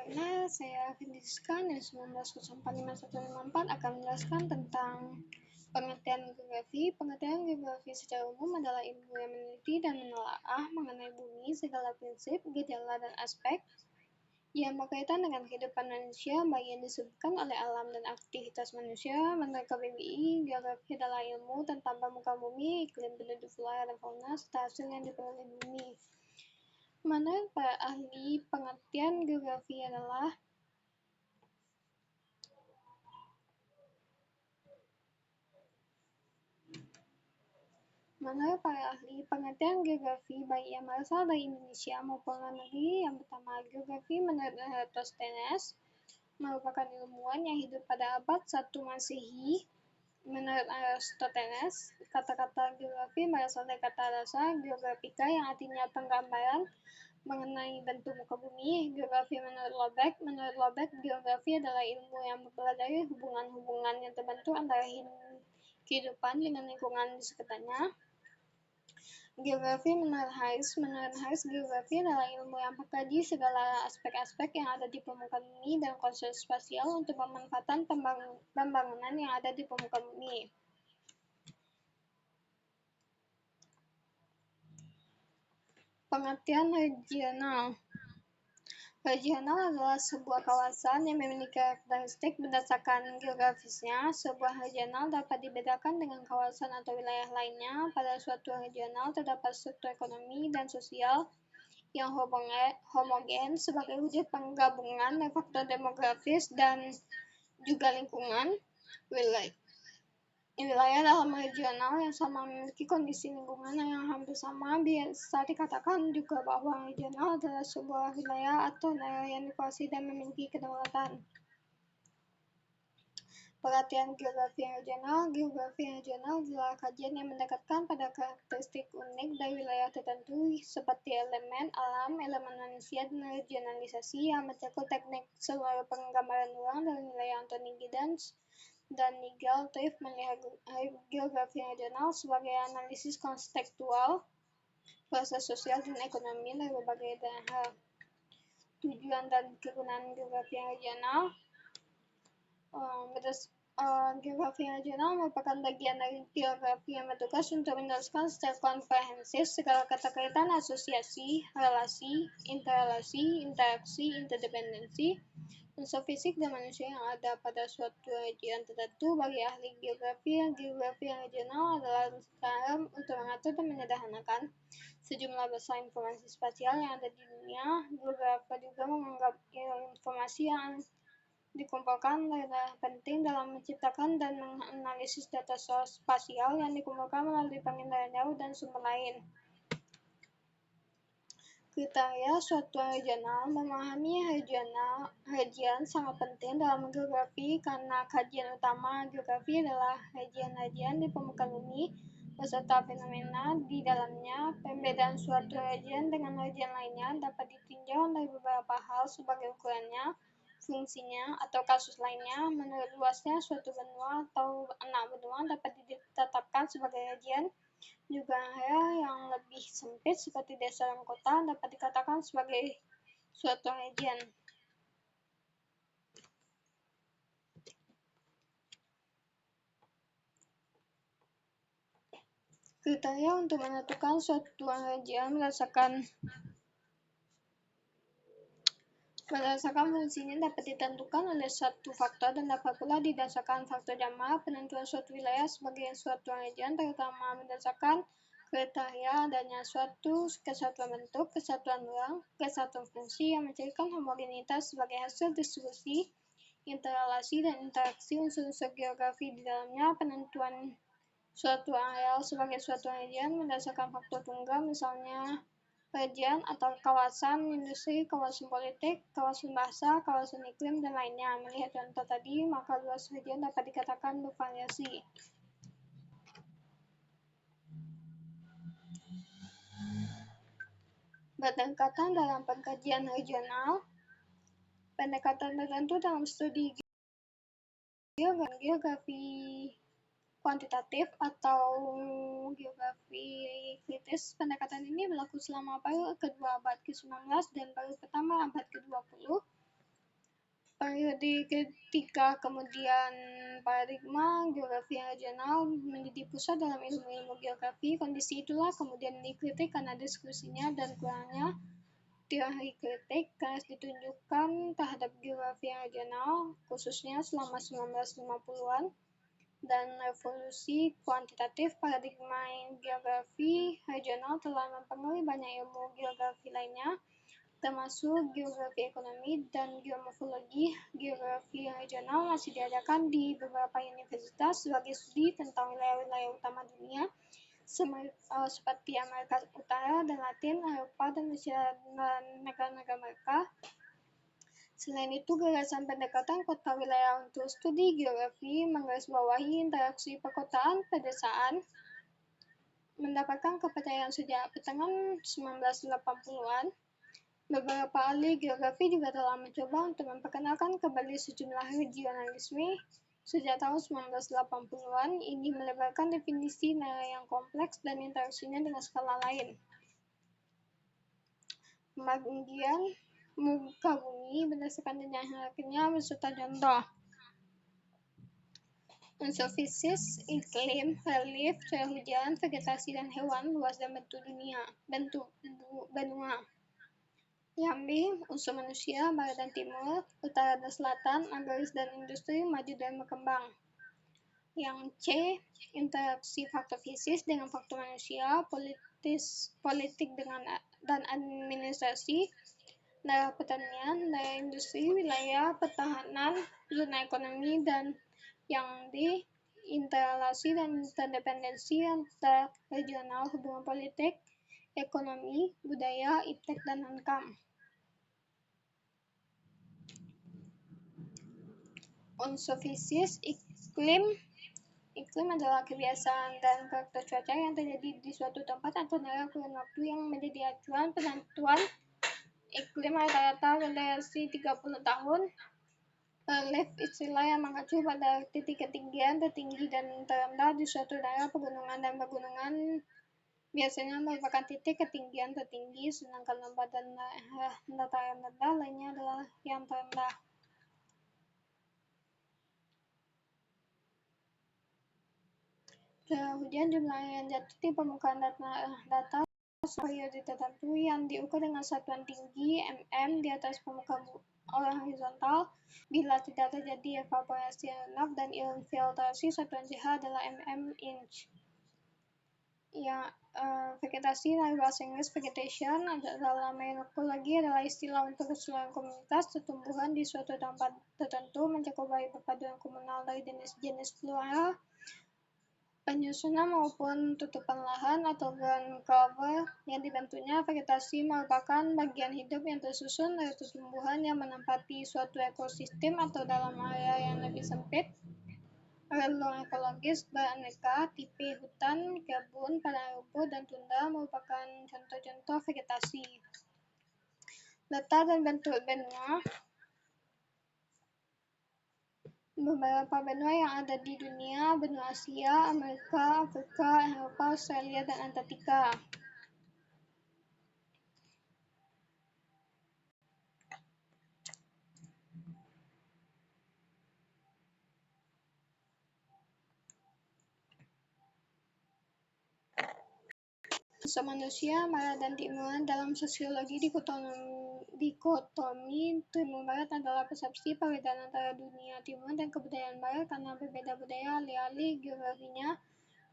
Karena saya Fendiskan yang 19045154 akan menjelaskan tentang pengertian geografi. Pengertian geografi secara umum adalah ilmu yang meneliti dan menelaah mengenai bumi, segala prinsip, gejala, dan aspek yang berkaitan dengan kehidupan manusia, baik yang disebabkan oleh alam dan aktivitas manusia. Menurut KBBI, geografi adalah ilmu tentang permukaan bumi, iklim, penduduk, flora, dan fauna, serta hasil yang diperoleh bumi. Menurut para ahli, pengertian geografi adalah pengertian geografi baik yang berasal dari Indonesia maupun luar negeri. Yang pertama, geografi menurut Eratosthenes merupakan ilmuwan yang hidup pada abad 1 Masehi. Menurut Aristoteles, kata-kata geografi berasal dari kata dasar geografika yang artinya penggambaran mengenai bentuk muka bumi. Geografi menurut Lobeck, geografi adalah ilmu yang mempelajari hubungan-hubungan yang terbentuk antara kehidupan dengan lingkungan di sekitarnya. Geografi menurut Harris, geografi adalah ilmu yang mengkaji segala aspek-aspek yang ada di permukaan bumi dan konsep spasial untuk pemanfaatan pembangunan yang ada di permukaan bumi. Pengertian regional. Regional adalah sebuah kawasan yang memiliki karakteristik berdasarkan geografisnya. Sebuah regional dapat dibedakan dengan kawasan atau wilayah lainnya. Pada suatu regional terdapat struktur ekonomi dan sosial yang homogen sebagai wujud penggabungan dari faktor demografis dan juga lingkungan. Wilayah dalam regional yang sama memiliki kondisi lingkungan yang hampir sama. Bisa dikatakan juga bahwa regional adalah sebuah wilayah atau daerah yang dikuasai dan memiliki kedaulatan. Pengertian geografi regional. Geografi regional adalah kajian yang mendekatkan pada karakteristik unik dari wilayah tertentu seperti elemen alam, elemen manusia, dan regionalisasi yang mencakup teknik seluruh penggambaran ulang dari wilayah Anthony Giddens dan Nigel Triff melihat geografi regional sebagai analisis konstekstual proses sosial dan ekonomi dari berbagai daerah. Tujuan dan kegunaan geografi regional. Geografi regional merupakan bagian dari geografi yang bertugas untuk menjelaskan secara komprehensif segala keterkaitan asosiasi, relasi, interrelasi, interaksi, interdependensi, unsur fisik dan manusia yang ada pada suatu region tertentu. Bagi ahli geografi regional adalah term untuk mengatur dan menyederhanakan sejumlah besar informasi spasial yang ada di dunia. Geografer juga menganggap informasi yang dikumpulkan adalah penting dalam menciptakan dan menganalisis data spasial yang dikumpulkan melalui pengindaan jauh dan sumber lain. Kriteria suatu regional. Memahami region sangat penting dalam geografi karena kajian utama geografi adalah region di permukaan bumi beserta fenomena di dalamnya. Pembedaan suatu region dengan region lainnya dapat ditinjau dari beberapa hal sebagai ukurannya, fungsinya, atau kasus lainnya. Menurut luasnya suatu benua atau anak benua dapat ditetapkan sebagai region. Juga area yang lebih sempit seperti desa dan kota dapat dikatakan sebagai suatu region. Kriteria untuk menentukan suatu region berdasarkan fungsinya dapat ditentukan oleh suatu faktor dan dapat pula didasarkan faktor jamak. Penentuan suatu wilayah sebagai suatu region terutama berdasarkan kriteria adanya suatu kesatuan bentuk, kesatuan ruang, kesatuan fungsi yang mencerminkan homogenitas sebagai hasil distribusi, interrelasi, dan interaksi unsur-unsur geografi di dalamnya. Penentuan suatu areal sebagai suatu region berdasarkan faktor tunggal, misalnya region atau kawasan industri, kawasan politik, kawasan bahasa, kawasan iklim, dan lainnya. Melihat contoh tadi, maka luas region dapat dikatakan bervariasi. Pendekatan dalam pengkajian regional. Pendekatan tertentu dalam studi geografi kuantitatif atau geografi kritis. Pendekatan ini berlaku selama paruh kedua abad ke-19 dan paruh pertama abad ke-20. Periode ketika kemudian paradigma geografi regional menjadi pusat dalam ilmu-ilmu geografi, kondisi itulah kemudian dikritik karena diskusinya dan kurangnya teori kritik keras ditunjukkan terhadap geografi regional, khususnya selama 1950-an, dan revolusi kuantitatif paradigma geografi regional telah mempengaruhi banyak ilmu geografi lainnya, termasuk geografi ekonomi dan geomorfologi. Geografi regional masih diadakan di beberapa universitas sebagai studi tentang wilayah-wilayah utama dunia, seperti Amerika Utara dan Latin, Eropa, dan negara-negara mereka. Selain itu, gagasan pendekatan kota wilayah untuk studi geografi menggarisbawahi interaksi perkotaan pedesaan mendapatkan kepercayaan sejak pertengahan 1980-an. Beberapa ahli geografi juga telah mencoba untuk memperkenalkan kembali sejumlah regionalisme sejak tahun 1980-an. Ini melebarkan definisi negara yang kompleks dan interaksinya dengan skala lain. Pembagian muka bumi berdasarkan jenjang hierarkinya beserta contoh. Unsur fisik, iklim, relief, curah hujan, vegetasi dan hewan, luas dan bentuk benua. Yang B, unsur manusia, barat dan timur, utara dan selatan, agraris dan industri, maju dan berkembang. Yang C, interaksi faktor fisik dengan faktor manusia, politik dan administrasi, daerah pertanian, daerah industri, wilayah pertahanan, zona ekonomi, dan yang D, interrelasi dan interdependensi antar regional, hubungan politik, ekonomi, budaya, iptek, dan ankam. Unsur fisik, iklim adalah kebiasaan dan karakter cuaca yang terjadi di suatu tempat atau daerah kurun waktu yang menjadi acuan penentuan iklim rata-rata variasi 30 tahun. Relief, istilah yang mengacu pada titik ketinggian tertinggi dan terendah di suatu daerah pegunungan dan pegunungan biasanya merupakan titik ketinggian tertinggi, sedangkan lembah dan dataran rendah lainnya adalah yang terendah. Curah hujan jumlah air yang jatuh di permukaan datar periode tertentu yang diukur dengan satuan tinggi mm di atas permukaan horizontal. Bila tidak terjadi evaporasi rendah dan infiltrasi, satuan CH adalah mm inch. Ya, vegetasi dari bahasa Inggris vegetation dalam ekologi adalah istilah untuk keseluruhan komunitas tumbuhan di suatu tempat tertentu, mencakup perpaduan komunal dari jenis-jenis flora, penyusunan maupun tutupan lahan atau ground cover yang dibentuknya. Vegetasi merupakan bagian hidup yang tersusun dari tumbuhan yang menempati suatu ekosistem atau dalam area yang lebih sempit. Relung ekologis beraneka, tipe hutan, kebun, padang rumput, dan tundra merupakan contoh-contoh vegetasi. Letak dan bentuk benua. Beberapa benua yang ada di dunia: benua Asia, Amerika, Afrika, Eropa, Australia, dan Antartika. Unsur manusia, barat dan timur. Dalam sosiologi, dikotomi timur barat adalah persepsi perbedaan antara dunia timur dan kebudayaan barat karena berbeda budaya, alih-alih geografinya.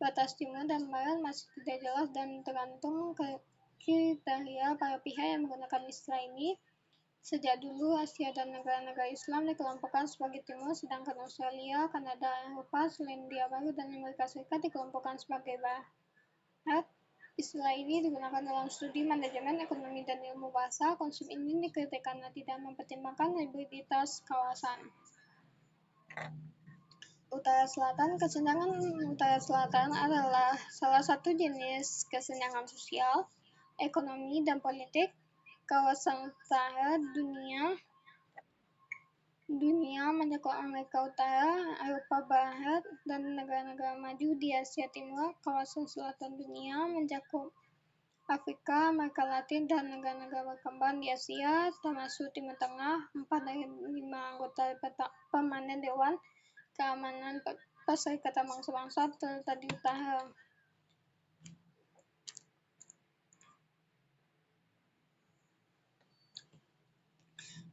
Batas timur dan barat masih tidak jelas dan tergantung kriteria para pihak yang menggunakan istilah ini. Sejak dulu, Asia dan negara-negara Islam dikelompokkan sebagai timur, sedangkan Australia, Kanada, Eropa, Selandia Baru, dan Amerika Serikat dikelompokkan sebagai barat. Istilah ini digunakan dalam studi manajemen, ekonomi, dan ilmu bahasa. Konsep ini dikritik karena tidak mempertimbangkan hibriditas kawasan. Utara Selatan. Kesenjangan Utara Selatan adalah salah satu jenis kesenjangan sosial, ekonomi, dan politik. Kawasan utara dunia mencakup Amerika Utara, Eropa Barat, dan negara-negara maju di Asia Timur. Kawasan selatan dunia mencakup Afrika, Amerika Latin, dan negara-negara berkembang di Asia, termasuk Timur Tengah. 4 dari 5 anggota permanen Dewan Keamanan Perserikatan Bangsa-Bangsa terletak di utara.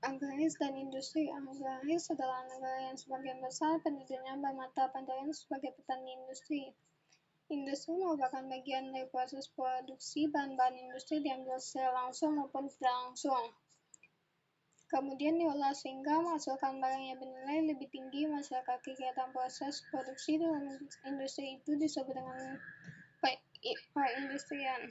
Agraris dan industri. Agraris adalah negara yang sebagian besar penduduknya bermata pencaharian sebagai petani industri. Industri merupakan bagian dari proses produksi bahan-bahan industri diambil secara langsung maupun tidak langsung. Kemudian diolah sehingga menghasilkan barang yang bernilai lebih tinggi. Masyarakat kegiatan proses produksi dalam industri itu disebut dengan perindustrian.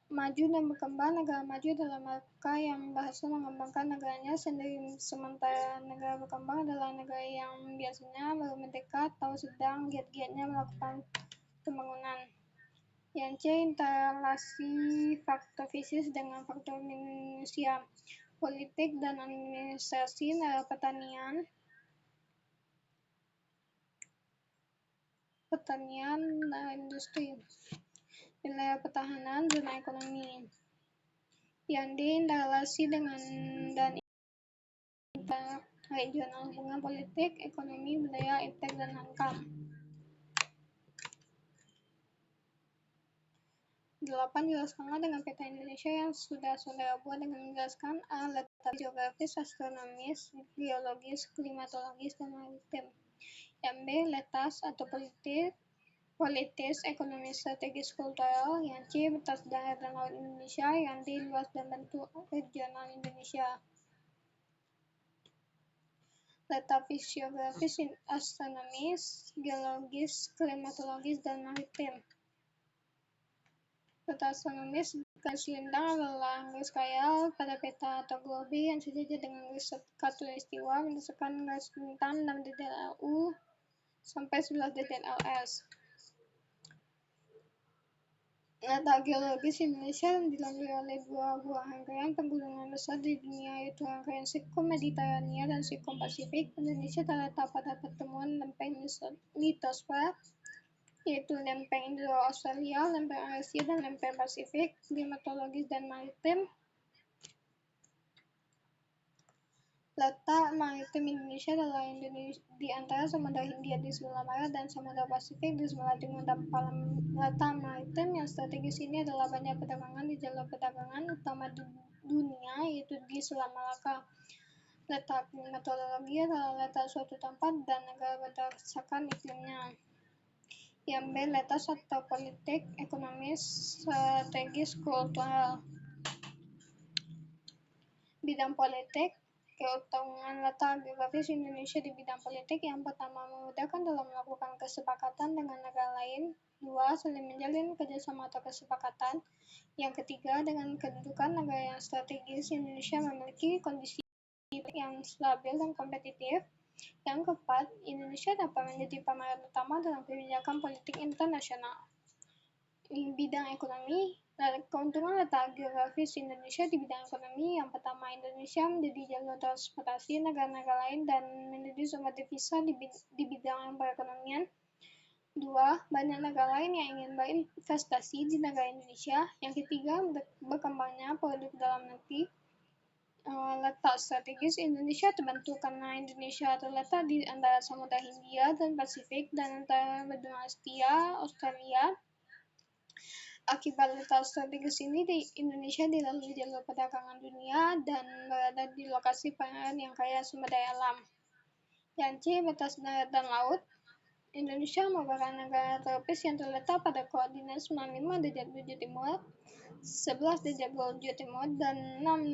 Maju dan berkembang. Negara maju adalah mereka yang berhasil mengembangkan negaranya sendiri, sementara negara berkembang adalah negara yang biasanya baru merdeka atau sedang giat-giatnya melakukan pembangunan. Yang C. Interrelasi faktor fisik dengan faktor manusia. Politik dan administrasi, negara pertanian, industri, wilayah pertahanan, zona ekonomi. Yang D. Interrelasi dengan dan interregional, hubungan politik, ekonomi, budaya, iptek, dan hankam. 8. Jelaskanlah dengan peta Indonesia yang sudah saudara buat dengan menjelaskan A. Letak geografis, astronomis, geologis, klimatologis, dan maritim. Yang B. Letak atau politis, ekonomi, strategis, kultural. Yang C. Batas darat dan laut Indonesia. Yang D. Luas dan bentuk regional Indonesia. Letak fisiografis, astronomis, geologis, klimatologis, dan maritim. Peta astronomis, garis lintang adalah garis khayal pada peta atau globe yang sejajar dengan garis khatulistiwa berdasarkan garis lintang 6 derajat LU sampai 11 derajat LS. Letak geologis Indonesia dilalui oleh dua buah rangkaian pegunungan besar di dunia, yaitu rangkaian Sirkum Mediterania dan Sirkum Pasifik. Indonesia terletak pada pertemuan lempeng litosfer, yaitu lempeng Indo-Australia, lempeng Eurasia, dan lempeng Pasifik. Klimatologis dan maritim. Letak maritim Indonesia adalah di antara Samudra Hindia di sebelah barat dan Samudra Pasifik di sebelah timur, dan letak maritim yang strategis ini adalah banyak perdagangan di jalur perdagangan utama dunia, yaitu di Selat Malaka. Letak klimatologi adalah letak suatu tempat dan negara berdasarkan iklimnya. Yang B. Letak atau politik, ekonomis, strategis, kultural. Bidang politik. Keutamaan letak geografis Indonesia di bidang politik. Yang pertama, memudahkan dalam melakukan kesepakatan dengan negara lain. 2. Saling menjalin kerjasama atau kesepakatan. Yang ketiga, dengan kedudukan negara yang strategis, Indonesia memiliki kondisi yang stabil dan kompetitif. Yang keempat, Indonesia dapat menjadi pemeran utama dalam kebijakan politik internasional. Di bidang ekonomi, keuntungan letak geografis Indonesia di bidang ekonomi. Yang pertama, Indonesia menjadi jalur transportasi negara-negara lain dan menjadi sumber devisa di bidang perekonomian. 2. Banyak negara lain yang ingin berinvestasi di negara Indonesia. Yang ketiga, berkembangnya produk dalam negeri. Letak strategis Indonesia terbentuk karena Indonesia terletak di antara Samudra Hindia dan Pasifik dan antara benua Asia, Australia. Akibat letak strategis ini, Indonesia dilalui jalur perdagangan dunia dan berada di lokasi perairan yang kaya sumber daya alam. Yang C. Batas darat dan laut. Indonesia merupakan negara tropis yang terletak pada koordinat 95 derajat bujur timur, 11 derajat bujur timur, dan 6